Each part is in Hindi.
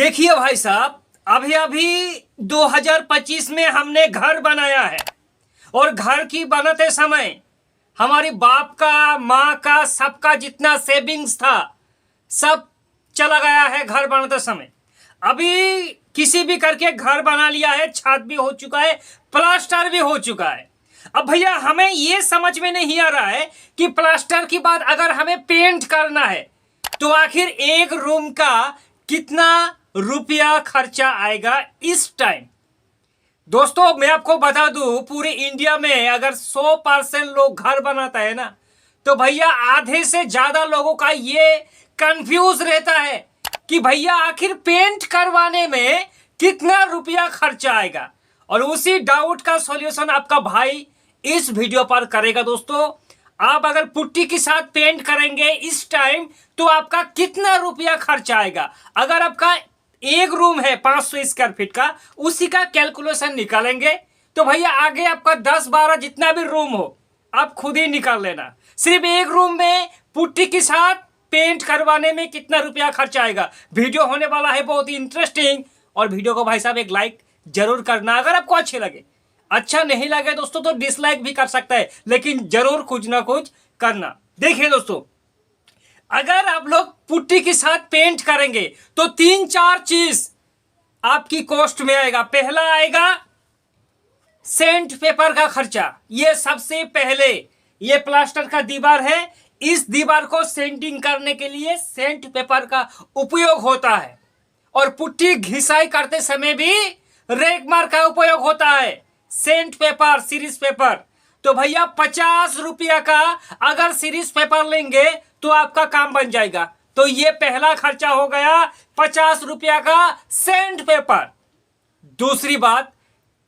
देखिए भाई साहब, अभी अभी 2025 में हमने घर बनाया है और घर की बनाते समय हमारी बाप का, माँ का, सबका जितना सेविंग्स था सब चला गया है घर बनाते समय। अभी किसी भी करके घर बना लिया है, छत भी हो चुका है, प्लास्टर भी हो चुका है। अब भैया हमें ये समझ में नहीं आ रहा है कि प्लास्टर की बात अगर हमें पेंट करना है तो आखिर एक रूम का कितना रुपया खर्चा आएगा इस टाइम। दोस्तों मैं आपको बता दूं, पूरे इंडिया में अगर 100% लोग घर बनाता है ना तो भैया आधे से ज्यादा लोगों का ये कंफ्यूज रहता है कि भैया आखिर पेंट करवाने में कितना रुपया खर्चा आएगा। और उसी डाउट का सॉल्यूशन आपका भाई इस वीडियो पर करेगा। दोस्तों आप अगर पुट्टी के साथ पेंट करेंगे इस टाइम तो आपका कितना रुपया खर्चा आएगा। अगर आपका एक रूम है 500 स्क्वायर फीट का, उसी का कैलकुलेशन निकालेंगे तो भैया आगे आपका 10-12 जितना भी रूम हो आप खुद ही निकाल लेना। सिर्फ एक रूम में पुट्टी के साथ पेंट करवाने में कितना रुपया खर्चा आएगा। वीडियो होने वाला है बहुत ही इंटरेस्टिंग, और वीडियो को भाई साहब एक लाइक जरूर करना अगर आपको अच्छे लगे। अच्छा नहीं लगे दोस्तों तो डिसलाइक भी कर सकता है, लेकिन जरूर कुछ ना कुछ करना। देखिए दोस्तों, अगर आप लोग पुट्टी के साथ पेंट करेंगे तो 3-4 चीज आपकी कॉस्ट में आएगा। पहला आएगा सेंट पेपर का खर्चा। ये सबसे पहले, ये प्लास्टर का दीवार है, इस दीवार को सेंटिंग करने के लिए सेंट पेपर का उपयोग होता है। और पुट्टी घिसाई करते समय भी रेगमार का उपयोग होता है, सेंट पेपर, सीरीज पेपर। तो भैया 50 रुपया का अगर सीरीज पेपर लेंगे तो आपका काम बन जाएगा। तो ये पहला खर्चा हो गया 50 रुपया का सेंट पेपर। दूसरी बात,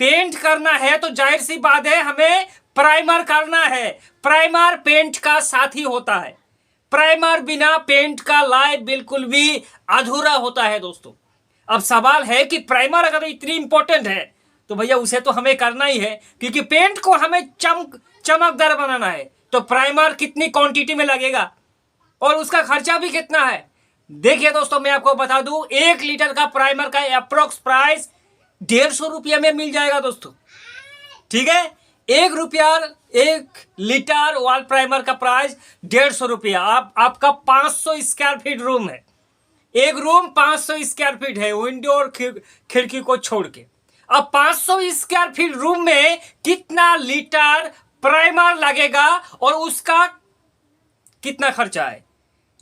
पेंट करना है तो जाहिर सी बात है हमें प्राइमर करना है। प्राइमर पेंट का साथी होता है। प्राइमर बिना पेंट का लाइफ बिल्कुल भी अधूरा होता है दोस्तों। अब सवाल है कि प्राइमर अगर इतनी इंपॉर्टेंट है तो भैया उसे तो हमें करना ही है, क्योंकि पेंट को हमें चमकदार बनाना है। तो प्राइमर कितनी क्वांटिटी में लगेगा और उसका खर्चा भी कितना है। देखिए दोस्तों मैं आपको बता दूं, 1 लीटर का प्राइमर का अप्रोक्स प्राइस 150 रुपया में मिल जाएगा दोस्तों। ठीक है, 1 लीटर वॉल प्राइमर का प्राइस 150 रुपया। आपका 500 स्क्वायर फीट रूम है, एक रूम 500 स्क्वायर फीट है विंडो और खिड़की को छोड़ के। अब 500 स्क्वायर फीट रूम में कितना लीटर प्राइमर लगेगा और उसका कितना खर्चा है।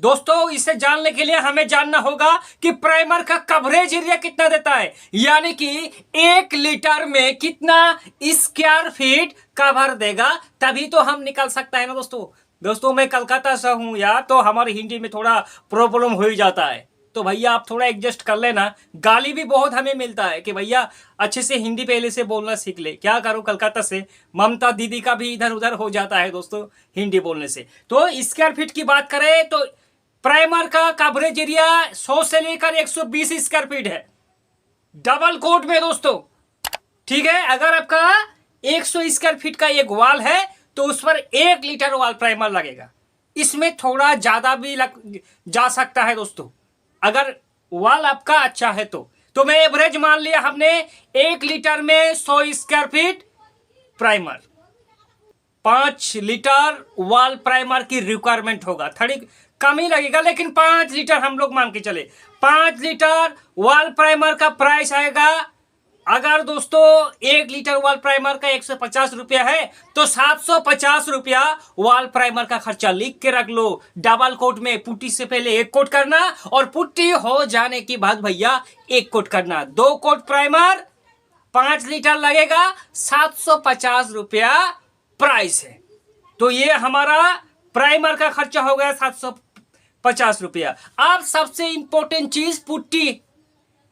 दोस्तों इसे जानने के लिए हमें जानना होगा कि प्राइमर का कवरेज एरिया कितना देता है, यानी कि 1 लीटर में कितना स्क्वायर फीट कवर देगा, तभी तो हम निकल सकता है ना दोस्तों मैं कलकत्ता से हूं यार, तो हमारी हिंदी में थोड़ा प्रॉब्लम हो ही जाता है। तो भैया आप थोड़ा एडजस्ट कर लेना। गाली भी बहुत हमें मिलता है कि भैया अच्छे से हिंदी पहले से बोलना सीख ले। क्या करूं, कलकत्ता से ममता दीदी का भी इधर उधर हो जाता है दोस्तों हिंदी बोलने से। तो स्क्वायर फीट की बात करें तो प्राइमर का कवरेज एरिया 100 से लेकर 120 स्क्वायर फीट है डबल कोट में दोस्तों। ठीक है, अगर आपका 100 स्क्वायर फीट का एक वॉल है तो उस पर 1 लीटर वॉल प्राइमर लगेगा। इसमें थोड़ा ज्यादा भी लग जा सकता है दोस्तों, अगर वॉल आपका अच्छा है तो मैं एवरेज मान लिया हमने 1 लीटर में 100 square feet primer, 5 litre wall primer की रिक्वायरमेंट होगा। थोड़ी कम ही लगेगा लेकिन 5 लीटर हम लोग मान के चले। 5 लीटर वॉल प्राइमर का प्राइस आएगा, अगर दोस्तों 1 लीटर वॉल प्राइमर का 150 रुपया है तो 750 रुपया वॉल प्राइमर का खर्चा। लिख के रख लो, डबल कोट में पुट्टी से पहले 1 कोट करना और पुट्टी हो जाने के बाद भैया 1 कोट करना। 2 कोट प्राइमर 5 लीटर लगेगा, 750 रुपया प्राइस है। तो ये हमारा प्राइमर का खर्चा हो गया 750 रुपया। अब सबसे इंपॉर्टेंट चीज पुट्टी।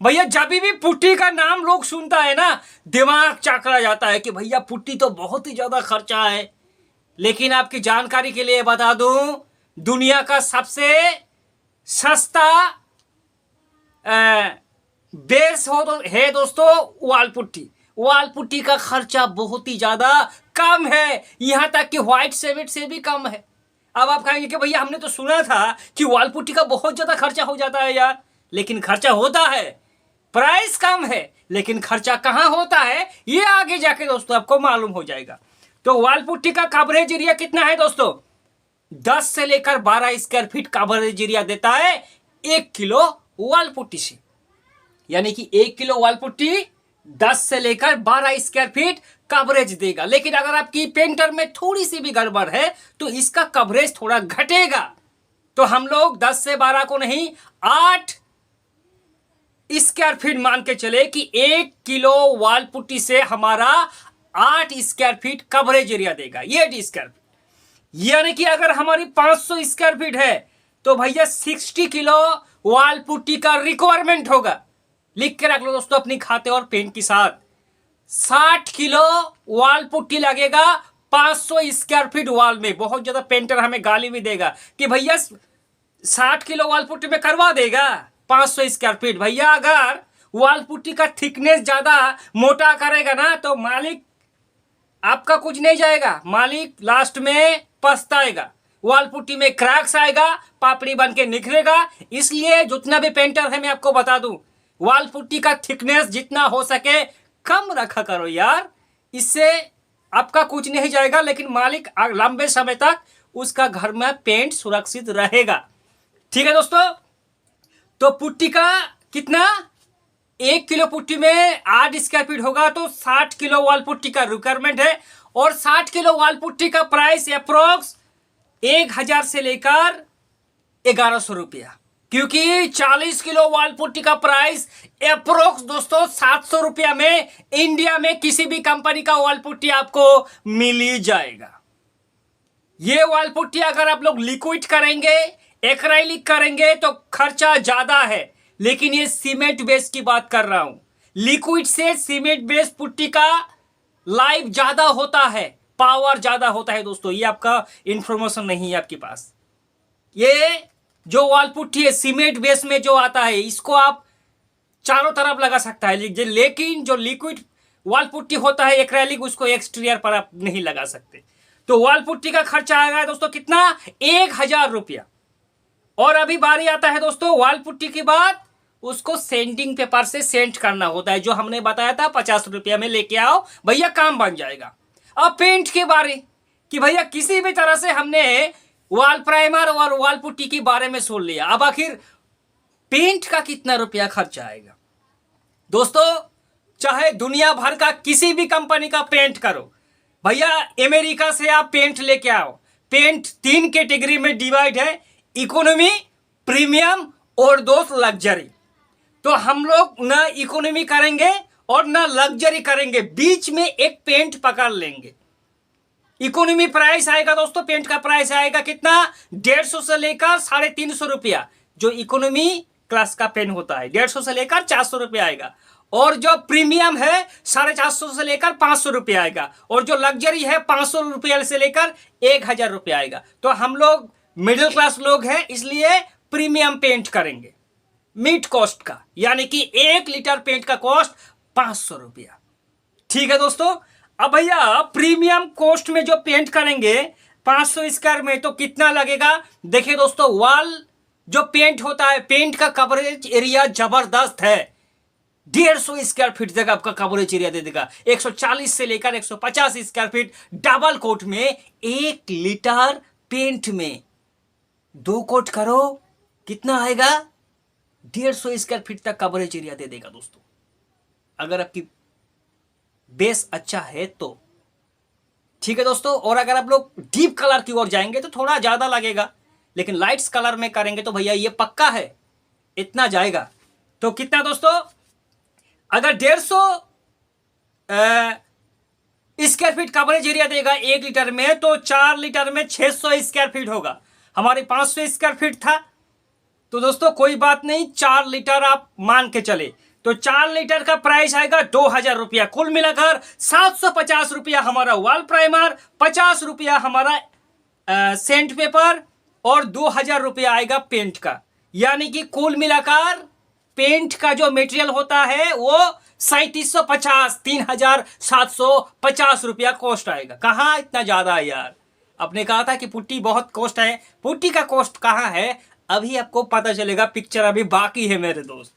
भैया जब भी पुट्टी का नाम लोग सुनता है ना दिमाग चकरा जाता है कि भैया पुट्टी तो बहुत ही ज्यादा खर्चा है। लेकिन आपकी जानकारी के लिए बता दूं, दुनिया का सबसे सस्ता बेस है दोस्तों वॉल पुट्टी। वॉल पुट्टी का खर्चा बहुत ही ज्यादा कम है, यहां तक कि व्हाइट सीमेंट से भी कम है। अब आप कहेंगे कि भैया हमने तो सुना था कि वॉल पुट्टी का बहुत ज्यादा खर्चा हो जाता है यार, लेकिन खर्चा होता है प्राइस कम है लेकिन खर्चा कहां होता है ये आगे जाके दोस्तों आपको मालूम हो जाएगा। तो वॉल पुट्टी का कवरेज एरिया कितना है दोस्तों? 10 से लेकर 12 स्क्वायर फीट कवरेज एरिया देता है 1 किलो वॉल पुट्टी से। यानी कि 1 किलो वॉल पुट्टी 10 से लेकर 12 स्क्वायर फीट कवरेज देगा। लेकिन अगर आपकी पेंटर में थोड़ी सी भी गड़बड़ है तो इसका कवरेज थोड़ा घटेगा। तो हम लोग 10 से 12 को नहीं 8 स्क्वायर फीट मान के चले कि 1 किलो वॉल पुट्टी से हमारा 8 स्क्वायर फीट कवरेज एरिया देगा, ये 8 स्क्वायर फीट। यानी कि अगर हमारी 500 स्क्वायर फीट है तो भैया 60 किलो वॉल पुट्टी का रिक्वायरमेंट होगा। लिख के रख लो दोस्तों अपनी खाते और पेन के साथ। 60 किलो वॉल पुट्टी लगेगा 500 स्क्वायर फीट वॉल में। बहुत ज्यादा पेंटर हमें गाली भी देगा कि भैया 60 किलो वॉल पुट्टी में करवा देगा 500 स्क्वायर फीट। भैया अगर वॉल पुट्टी का थिकनेस ज्यादा मोटा करेगा ना तो मालिक आपका कुछ नहीं जाएगा, मालिक लास्ट में पछताएगा। वॉल पुट्टी में क्रैक्स आएगा, पापड़ी बन के निखरेगा। इसलिए जितना भी पेंटर है मैं आपको बता दूं, वॉल पुट्टी का थिकनेस जितना हो सके कम रखा करो यार, इससे आपका कुछ नहीं जाएगा लेकिन मालिक लंबे समय तक उसका घर में पेंट सुरक्षित रहेगा। ठीक है दोस्तों, तो पुट्टी का कितना 1 किलो पुट्टी में 8 स्क्वायर फीट होगा तो 60 किलो वॉल पुट्टी का रिक्वायरमेंट है। और 60 किलो वॉल पुट्टी का प्राइस अप्रोक्स 1000 से लेकर 1100 रुपया, क्योंकि 40 किलो वॉल पुट्टी का प्राइस अप्रोक्स दोस्तों 700 रुपया में इंडिया में किसी भी कंपनी का वॉल पुट्टी आपको मिल ही जाएगा। ये वॉल पुट्टी अगर आप लोग लिक्विड करेंगे, एक्राइलिक करेंगे तो खर्चा ज्यादा है, लेकिन ये सीमेंट बेस की बात कर रहा हूं। लिक्विड से सीमेंट बेस पुट्टी का लाइफ ज्यादा होता है, पावर ज्यादा होता है दोस्तों। ये आपका इंफॉर्मेशन नहीं है आपके पास। ये जो वॉल पुट्टी है सीमेंट बेस में जो आता है इसको आप चारों तरफ लगा सकता है, लेकिन जो लिक्विड वॉल पुट्टी होता है एक्रेलिक उसको एक्सटीरियर पर आप नहीं लगा सकते। तो वॉल पुट्टी का खर्चा आएगा दोस्तों कितना 1000 रुपया। और अभी बारी आता है दोस्तों वॉल पुट्टी के बाद उसको सेंटिंग पेपर से सेंट करना होता है, जो हमने बताया था 50 रुपया में लेके आओ भैया काम बन जाएगा। अब पेंट के बारे कि भैया किसी भी तरह से हमने वॉल प्राइमर और वॉल पुट्टी के बारे में सुन लिया, अब आखिर पेंट का कितना रुपया खर्चा आएगा दोस्तों। चाहे दुनिया भर का किसी भी कंपनी का पेंट करो भैया, अमेरिका से आप पेंट लेके आओ। पेंट 3 कैटेगरी में डिवाइड है, इकोनॉमी, प्रीमियम और दोस्त लग्जरी। तो हम लोग ना इकोनॉमी करेंगे और ना लग्जरी करेंगे, बीच में एक पेंट पकड़ लेंगे। इकोनॉमी प्राइस आएगा दोस्तों, पेंट का प्राइस आएगा कितना 150 से लेकर 350 रुपया। जो इकोनॉमी क्लास का पेन होता है 150 से लेकर 400 रुपया आएगा, और जो प्रीमियम है 450 से लेकर 500 रुपया आएगा, और जो लग्जरी है 500 रुपया से लेकर 1000 रुपया आएगा। तो हम लोग मिडिल क्लास लोग हैं इसलिए प्रीमियम पेंट करेंगे मिड कॉस्ट का, यानी कि 1 लीटर पेंट का कॉस्ट 500 रुपया। ठीक है दोस्तों, अब भैया प्रीमियम कॉस्ट में जो पेंट करेंगे 500 स्क्वायर में तो कितना लगेगा। देखिए दोस्तों, वॉल जो पेंट होता है पेंट का कवरेज एरिया जबरदस्त है, 150 स्क्वायर फीट तक आपका कवरेज एरिया दे देगा। 140 से लेकर 150 स्क्वायर फीट डबल कोट में 1 लीटर पेंट में 2 कोट करो कितना आएगा 150 स्क्वायर फीट तक कवरेज एरिया दे देगा दोस्तों, अगर आपकी बेस अच्छा है तो। ठीक है दोस्तों, और अगर आप लोग डीप कलर की ओर जाएंगे तो थोड़ा ज्यादा लगेगा, लेकिन लाइट्स कलर में करेंगे तो भैया ये पक्का है इतना जाएगा। तो कितना दोस्तों, अगर 150 स्क्वायर फीट कवरेज एरिया देगा 1 लीटर में तो 4 लीटर में 600 स्क्वायर फीट होगा। हमारे 500 स्क्वायर फीट था तो दोस्तों कोई बात नहीं, 4 लीटर आप मान के चले तो 4 लीटर का प्राइस आएगा 2000 रुपया। कुल मिलाकर 750 रुपया हमारा वॉल प्राइमर, 50 रुपया हमारा सेंट पेपर और 2000 रुपया आएगा पेंट का। यानी कि कुल मिलाकर पेंट का जो मटेरियल होता है वो 3750 3750 रुपया कॉस्ट आएगा। कहाँ इतना ज्यादा है यार, आपने कहा था कि पुट्टी बहुत कॉस्ट है, पुट्टी का कॉस्ट कहाँ है अभी आपको पता चलेगा, पिक्चर अभी बाकी है मेरे दोस्त।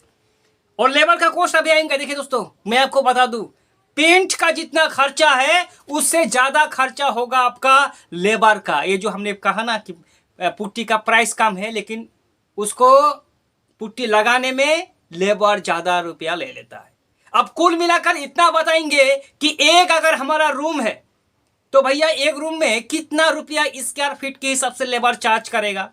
और लेबर का कॉस्ट अभी आएंगे। देखिए दोस्तों, मैं आपको बता दूं, पेंट का जितना खर्चा है उससे ज्यादा खर्चा होगा आपका लेबर का। ये जो हमने कहा ना कि पुट्टी का प्राइस कम है, लेकिन उसको पुट्टी लगाने में लेबर ज्यादा रुपया ले लेता है। अब कुल मिलाकर इतना बताएंगे कि एक अगर हमारा रूम है तो भैया एक रूम में कितना रुपया स्क्वायर फीट के हिसाब से लेबर चार्ज करेगा।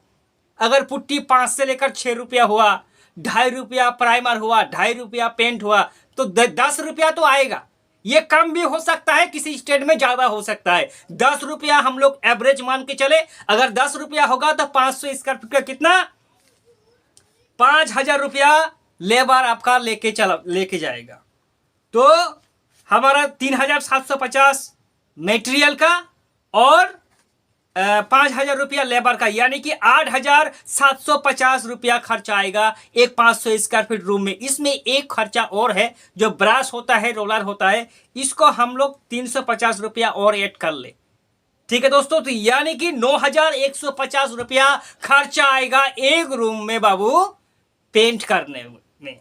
अगर पुट्टी 5 से लेकर 6 रुपया हुआ, 2.5 रुपया प्राइमर हुआ, 2.5 रुपया पेंट हुआ, तो 10 रुपया तो आएगा। ये कम भी हो सकता है, किसी स्टेट में ज्यादा हो सकता है। 10 रुपया हम लोग एवरेज मान के चले। अगर 10 रुपया होगा तो 500 स्क्वायर फीट का कितना, 5,000 रुपया लेबर आपका लेके जाएगा। तो हमारा 3,750 मेटेरियल का और 5,000 रुपया लेबर का, यानी कि 8,750 रुपया खर्चा आएगा एक 500 स्क्वायर फीट रूम में। इसमें एक खर्चा और है, जो ब्रश होता है, रोलर होता है, इसको हम लोग 350 रुपया और ऐड कर ले। ठीक है दोस्तों, तो यानी कि 9,150 रुपया खर्चा आएगा एक रूम में बाबू पेंट करने में।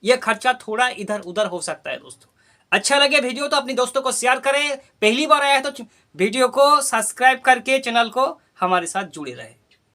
यह खर्चा थोड़ा इधर उधर हो सकता है दोस्तों। अच्छा लगे वीडियो तो अपने दोस्तों को शेयर करें। पहली बार आया है तो वीडियो को सब्सक्राइब करके चैनल को हमारे साथ जुड़े रहे।